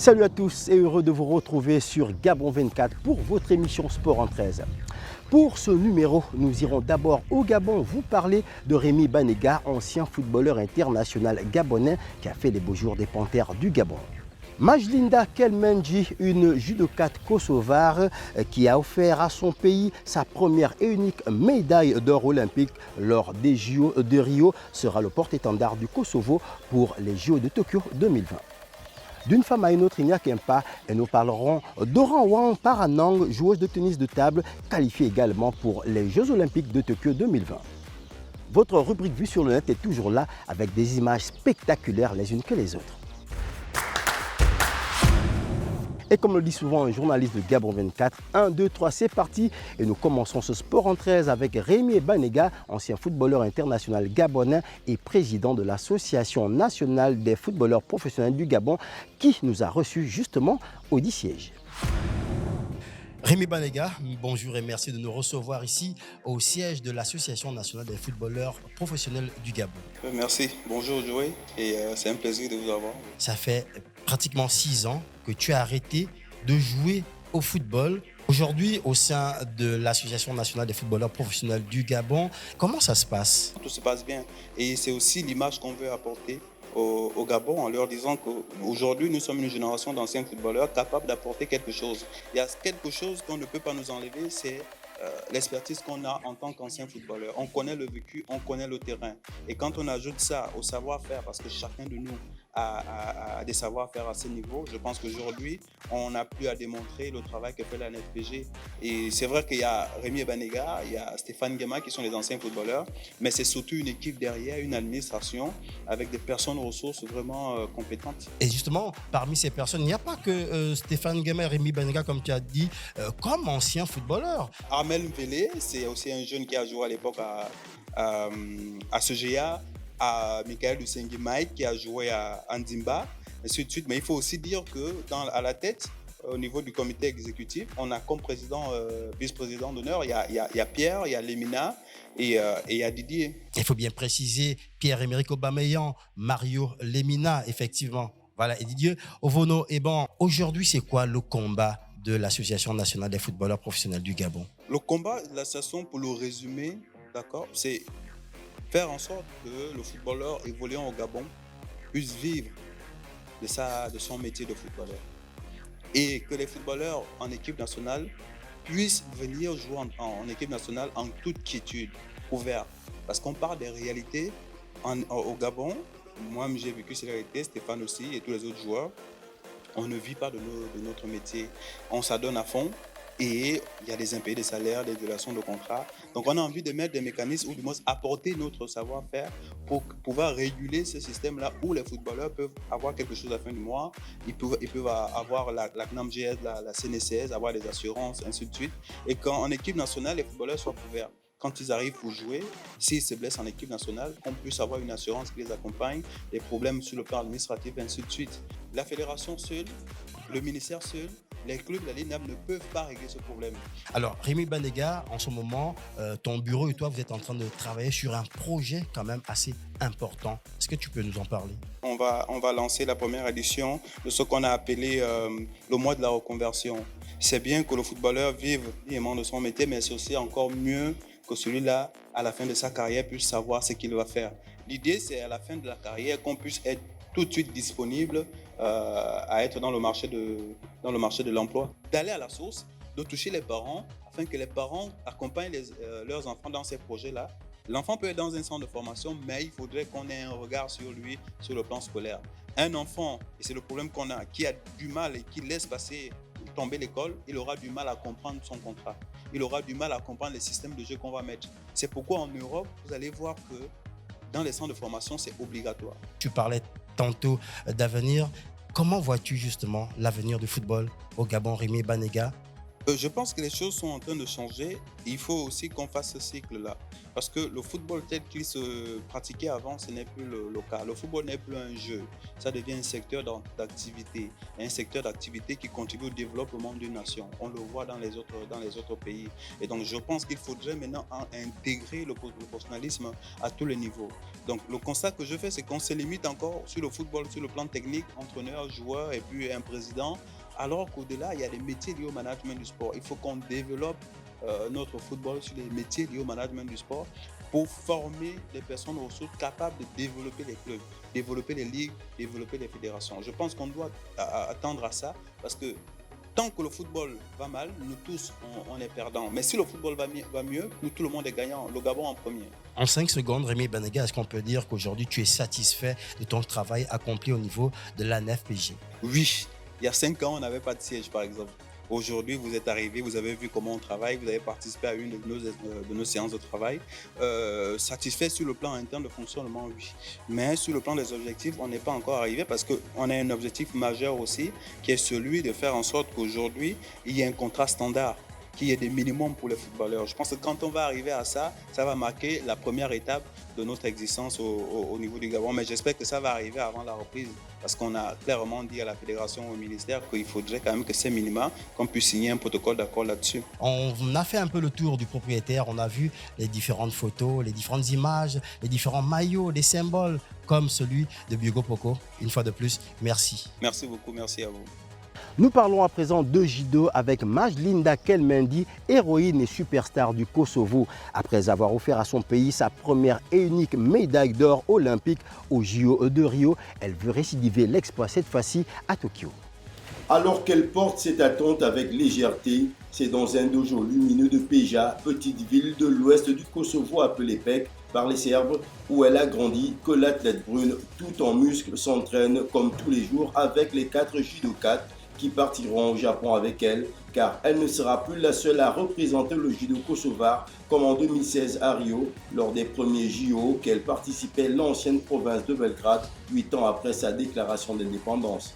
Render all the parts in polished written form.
Salut à tous et heureux de vous retrouver sur Gabon 24 pour votre émission Sport en 13. Pour ce numéro, nous irons d'abord au Gabon vous parler de Rémi Banega, ancien footballeur international gabonais qui a fait les beaux jours des Panthères du Gabon. Majlinda Kelmenji, une judokate kosovare qui a offert à son pays sa première et unique médaille d'or olympique lors des JO de Rio, sera le porte-étendard du Kosovo pour les JO de Tokyo 2020. D'une femme à une autre, il n'y a qu'un pas et nous parlerons d'Oran Paranang, joueuse de tennis de table, qualifiée également pour les Jeux Olympiques de Tokyo 2020. Votre rubrique Vue sur le net est toujours là avec des images spectaculaires les unes que les autres. Et comme le dit souvent un journaliste de Gabon 24, 1, 2, 3, c'est parti. Et nous commençons ce sport en 13 avec Rémi Banega, ancien footballeur international gabonais et président de l'Association nationale des footballeurs professionnels du Gabon, qui nous a reçus justement au siège. Rémi Banega, bonjour et merci de nous recevoir ici au siège de l'Association nationale des footballeurs professionnels du Gabon. Merci, bonjour Joey, et c'est un plaisir de vous avoir. Ça fait pratiquement 6 ans que tu as arrêté de jouer au football. Aujourd'hui, au sein de l'Association nationale des footballeurs professionnels du Gabon, comment ça se passe? Tout se passe bien et c'est aussi l'image qu'on veut apporter au Gabon en leur disant qu'aujourd'hui, nous sommes une génération d'anciens footballeurs capables d'apporter quelque chose. Il y a quelque chose qu'on ne peut pas nous enlever, c'est l'expertise qu'on a en tant qu'ancien footballeur. On connaît le vécu, on connaît le terrain. Et quand on ajoute ça au savoir-faire, parce que chacun de nous a des savoir-faire à ce niveau, je pense qu'aujourd'hui, on n'a plus à démontrer le travail que fait la NFPG. Et c'est vrai qu'il y a Rémi Banega, il y a Stéphane Guema qui sont les anciens footballeurs, mais c'est surtout une équipe derrière, une administration avec des personnes ressources vraiment compétentes. Et justement, parmi ces personnes, il n'y a pas que Stéphane Guema et Rémi Banega, comme tu as dit, comme anciens footballeurs. Armel Mvele, c'est aussi un jeune qui a joué à l'époque à CGA, à Michael Lusengi Mike qui a joué à Andimba, ainsi de suite. Mais il faut aussi dire à la tête, au niveau du comité exécutif, on a comme président, vice-président d'honneur, il y a Pierre, il y a Lemina et il y a Didier. Il faut bien préciser, Pierre-Emerick Aubameyang, Mario Lemina, effectivement. Voilà, et Didier Ovono. Et bon, aujourd'hui, c'est quoi le combat de l'Association nationale des footballeurs professionnels du Gabon? Le combat de l'association, pour le résumer, d'accord, c'est faire en sorte que le footballeur évoluant au Gabon puisse vivre de son métier de footballeur. Et que les footballeurs en équipe nationale puissent venir jouer en équipe nationale en toute quiétude, ouverte. Parce qu'on parle des réalités au Gabon. Moi, j'ai vécu ces réalités, Stéphane aussi et tous les autres joueurs. On ne vit pas de notre métier. On s'adonne à fond et il y a des impayés de salaires, des violations de contrats. Donc, on a envie de mettre des mécanismes ou du moins apporter notre savoir-faire pour pouvoir réguler ce système-là où les footballeurs peuvent avoir quelque chose à la fin du mois. Ils peuvent avoir la CNAMGS, la CNCS, avoir des assurances, ainsi de suite. Et qu'en équipe nationale, les footballeurs soient couverts. Quand ils arrivent pour jouer, s'ils se blessent en équipe nationale, qu'on puisse avoir une assurance qui les accompagne, des problèmes sur le plan administratif, ainsi de suite. La fédération seule, le ministère seul, les clubs, la LINAB ne peuvent pas régler ce problème. Alors, Rémi Banega, en ce moment, ton bureau et toi, vous êtes en train de travailler sur un projet quand même assez important. Est-ce que tu peux nous en parler? On va lancer la première édition de ce qu'on a appelé le mois de la reconversion. C'est bien que le footballeur vive librement de son métier, mais c'est aussi encore mieux que celui-là, à la fin de sa carrière, puisse savoir ce qu'il va faire. L'idée, c'est à la fin de la carrière qu'on puisse être tout de suite disponible à être dans le marché de l'emploi. D'aller à la source, de toucher les parents, afin que les parents accompagnent leurs enfants dans ces projets-là. L'enfant peut être dans un centre de formation, mais il faudrait qu'on ait un regard sur lui, sur le plan scolaire. Un enfant, et c'est le problème qu'on a, qui a du mal et qui laisse tomber l'école, il aura du mal à comprendre son contrat. Il aura du mal à comprendre les systèmes de jeu qu'on va mettre. C'est pourquoi en Europe, vous allez voir que dans les centres de formation, c'est obligatoire. Tu parlais tantôt d'avenir. Comment vois-tu justement l'avenir du football au Gabon, Rémi Banega? Je pense que les choses sont en train de changer. Il faut aussi qu'on fasse ce cycle-là. Parce que le football tel qu'il se pratiquait avant, ce n'est plus le cas. Le football n'est plus un jeu. Ça devient un secteur d'activité. Un secteur d'activité qui contribue au développement d'une nation. On le voit dans les autres pays. Et donc, je pense qu'il faudrait maintenant intégrer le professionnalisme à tous les niveaux. Donc, le constat que je fais, c'est qu'on se limite encore sur le football, sur le plan technique, entraîneur, joueur et puis un président. Alors qu'au-delà, il y a des métiers liés au management du sport. Il faut qu'on développe notre football sur les métiers liés au management du sport pour former des personnes ressources capables de développer les clubs, développer les ligues, développer les fédérations. Je pense qu'on doit attendre à ça parce que tant que le football va mal, nous tous, on est perdants. Mais si le football va mieux, nous, tout le monde est gagnant. Le Gabon en premier. En 5 secondes, Rémi Banega, est-ce qu'on peut dire qu'aujourd'hui, tu es satisfait de ton travail accompli au niveau de l'ANFPJ? Oui. Il y a 5 ans, on n'avait pas de siège, par exemple. Aujourd'hui, vous êtes arrivé, vous avez vu comment on travaille, vous avez participé à une de nos séances de travail. Satisfait sur le plan interne de fonctionnement, oui. Mais sur le plan des objectifs, on n'est pas encore arrivé parce qu'on a un objectif majeur aussi, qui est celui de faire en sorte qu'aujourd'hui, il y ait un contrat standard, qu'il y ait des minimums pour les footballeurs. Je pense que quand on va arriver à ça, ça va marquer la première étape de notre existence au niveau du Gabon. Mais j'espère que ça va arriver avant la reprise parce qu'on a clairement dit à la fédération, au ministère qu'il faudrait quand même que ces minima, qu'on puisse signer un protocole d'accord là-dessus. On a fait un peu le tour du propriétaire, on a vu les différentes photos, les différentes images, les différents maillots, les symboles comme celui de Biogo Poko. Une fois de plus, merci. Merci beaucoup, merci à vous. Nous parlons à présent de judo avec Majlinda Kelmendi, héroïne et superstar du Kosovo. Après avoir offert à son pays sa première et unique médaille d'or olympique aux JO de Rio, elle veut récidiver l'exploit cette fois-ci à Tokyo. Alors qu'elle porte cette attente avec légèreté, c'est dans un dojo lumineux de Peja, petite ville de l'ouest du Kosovo appelée Pek par les Serbes, où elle a grandi, que l'athlète brune, tout en muscles, s'entraîne comme tous les jours avec les 4 judokas qui partiront au Japon avec elle, car elle ne sera plus la seule à représenter le judo kosovar, comme en 2016 à Rio, lors des premiers JO auxquels participait l'ancienne province de Belgrade, 8 ans après sa déclaration d'indépendance.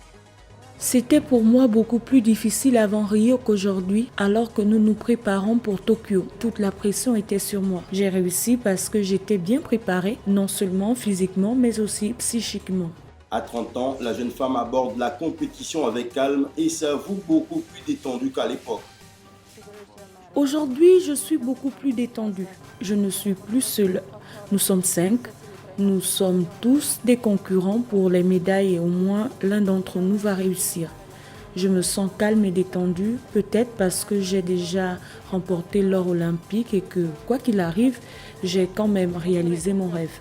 C'était pour moi beaucoup plus difficile avant Rio qu'aujourd'hui, alors que nous nous préparons pour Tokyo. Toute la pression était sur moi. J'ai réussi parce que j'étais bien préparée, non seulement physiquement, mais aussi psychiquement. À 30 ans, la jeune femme aborde la compétition avec calme et s'avoue beaucoup plus détendue qu'à l'époque. Aujourd'hui, je suis beaucoup plus détendue. Je ne suis plus seule. Nous sommes 5. Nous sommes tous des concurrents pour les médailles et au moins l'un d'entre nous va réussir. Je me sens calme et détendue, peut-être parce que j'ai déjà remporté l'or olympique et que, quoi qu'il arrive, j'ai quand même réalisé mon rêve.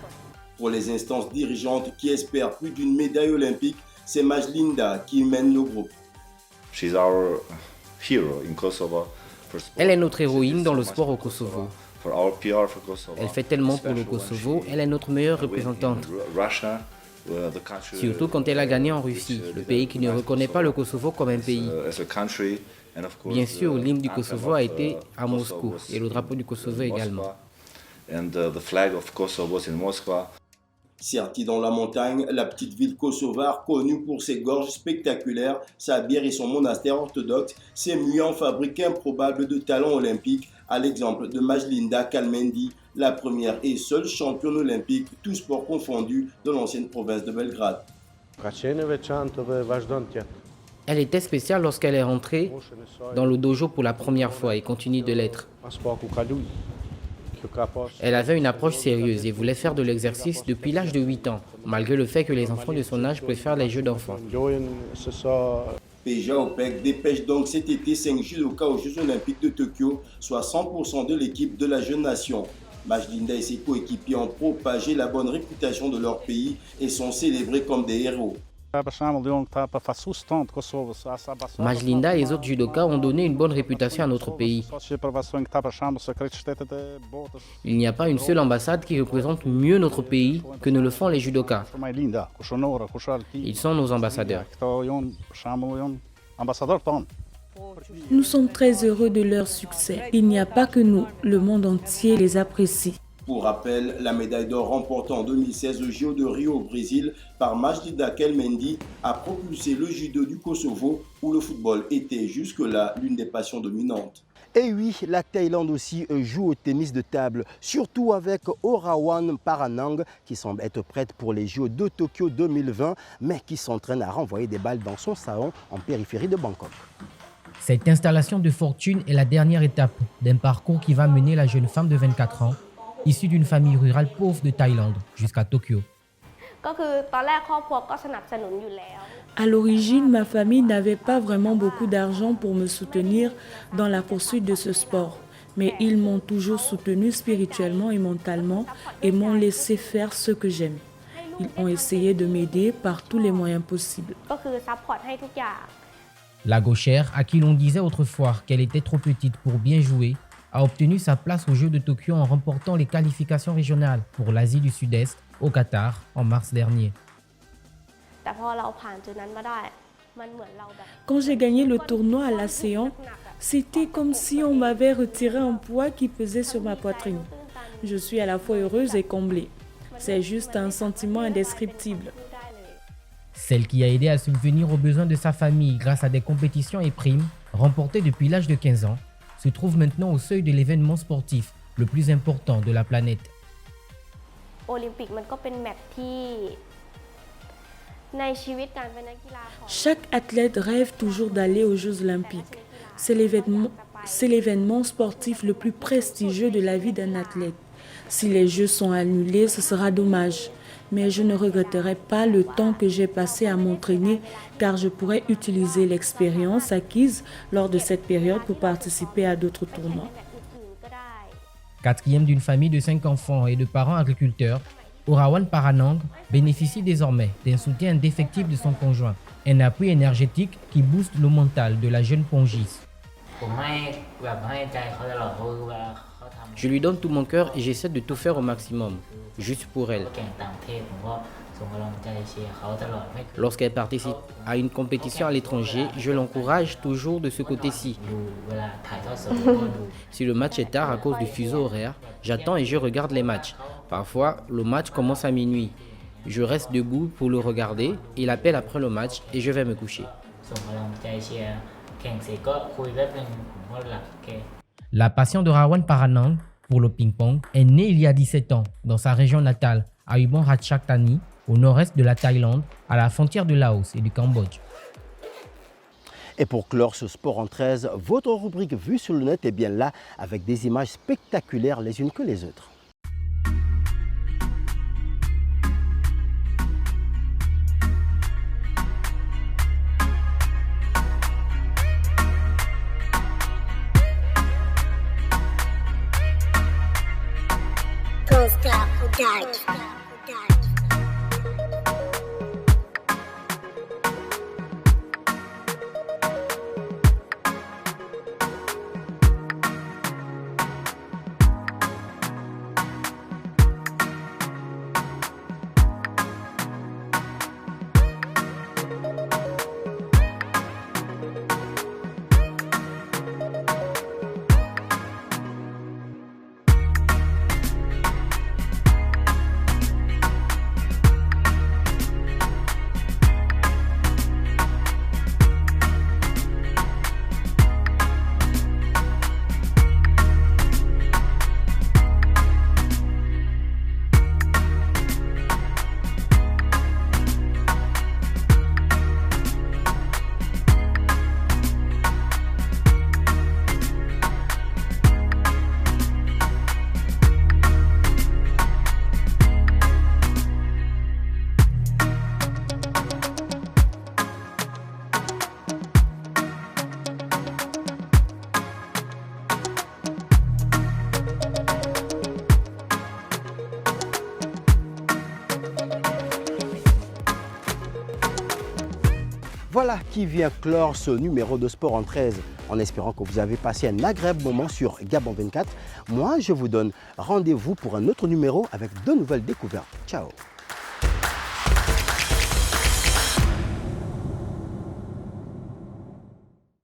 Pour les instances dirigeantes qui espèrent plus d'une médaille olympique, c'est Majlinda qui mène le groupe. Elle est notre héroïne dans le sport au Kosovo. Elle fait tellement pour le Kosovo, elle est notre meilleure représentante. Surtout quand elle a gagné en Russie, le pays qui ne reconnaît pas le Kosovo comme un pays. Bien sûr, l'hymne du Kosovo a été à Moscou et le drapeau du Kosovo également. Serti dans la montagne, la petite ville kosovare connue pour ses gorges spectaculaires, sa bière et son monastère orthodoxe s'est muée en fabrique improbable de talents olympiques, à l'exemple de Majlinda Kelmendi, la première et seule championne olympique, tous sports confondus, de l'ancienne province de Belgrade. Elle était spéciale lorsqu'elle est rentrée dans le dojo pour la première fois et continue de l'être. Elle avait une approche sérieuse et voulait faire de l'exercice depuis l'âge de 8 ans, malgré le fait que les enfants de son âge préfèrent les jeux d'enfants. Peja Opec dépêche donc cet été 5 judokas aux Jeux Olympiques de Tokyo, soit 100% de l'équipe de la jeune nation. Majlinda et ses coéquipiers ont propagé la bonne réputation de leur pays et sont célébrés comme des héros. Majlinda et les autres judokas ont donné une bonne réputation à notre pays. Il n'y a pas une seule ambassade qui représente mieux notre pays que ne le font les judokas. Ils sont nos ambassadeurs. Nous sommes très heureux de leur succès. Il n'y a pas que nous, le monde entier les apprécie. Pour rappel, la médaille d'or remportée en 2016 au JO de Rio au Brésil par Majlida Kelmendi a propulsé le judo du Kosovo où le football était jusque-là l'une des passions dominantes. Et oui, la Thaïlande aussi joue au tennis de table, surtout avec Orawan Paranang qui semble être prête pour les JO de Tokyo 2020, mais qui s'entraîne à renvoyer des balles dans son salon en périphérie de Bangkok. Cette installation de fortune est la dernière étape d'un parcours qui va mener la jeune femme de 24 ans, issue d'une famille rurale pauvre de Thaïlande, jusqu'à Tokyo. À l'origine, ma famille n'avait pas vraiment beaucoup d'argent pour me soutenir dans la poursuite de ce sport. Mais ils m'ont toujours soutenu spirituellement et mentalement et m'ont laissé faire ce que j'aime. Ils ont essayé de m'aider par tous les moyens possibles. La gauchère, à qui l'on disait autrefois qu'elle était trop petite pour bien jouer, a obtenu sa place aux Jeux de Tokyo en remportant les qualifications régionales pour l'Asie du Sud-Est au Qatar en mars dernier. Quand j'ai gagné le tournoi à l'ASEAN, c'était comme si on m'avait retiré un poids qui pesait sur ma poitrine. Je suis à la fois heureuse et comblée. C'est juste un sentiment indescriptible. Celle qui a aidé à subvenir aux besoins de sa famille grâce à des compétitions et primes remportées depuis l'âge de 15 ans, se trouve maintenant au seuil de l'événement sportif le plus important de la planète. Chaque athlète rêve toujours d'aller aux Jeux olympiques. C'est l'événement sportif le plus prestigieux de la vie d'un athlète. Si les Jeux sont annulés, ce sera dommage. Mais je ne regretterai pas le temps que j'ai passé à m'entraîner car je pourrais utiliser l'expérience acquise lors de cette période pour participer à d'autres tournois. Quatrième d'une famille de 5 enfants et de parents agriculteurs, Orawan Paranang bénéficie désormais d'un soutien indéfectible de son conjoint, un appui énergétique qui booste le mental de la jeune pongiste. Je lui donne tout mon cœur et j'essaie de tout faire au maximum, juste pour elle. Lorsqu'elle participe à une compétition à l'étranger, je l'encourage toujours de ce côté-ci. Si le match est tard à cause du fuseau horaire, j'attends et je regarde les matchs. Parfois, le match commence à minuit. Je reste debout pour le regarder, il appelle après le match et je vais me coucher. La passion de Rawan Paranang pour le ping-pong est née il y a 17 ans dans sa région natale, à Ubon Ratchathani, au nord-est de la Thaïlande, à la frontière de Laos et du Cambodge. Et pour clore ce sport en 13, votre rubrique Vue sur le net est bien là, avec des images spectaculaires les unes que les autres. Voilà qui vient clore ce numéro de Sport en 13, en espérant que vous avez passé un agréable moment sur Gabon 24. Moi, je vous donne rendez-vous pour un autre numéro avec de nouvelles découvertes. Ciao!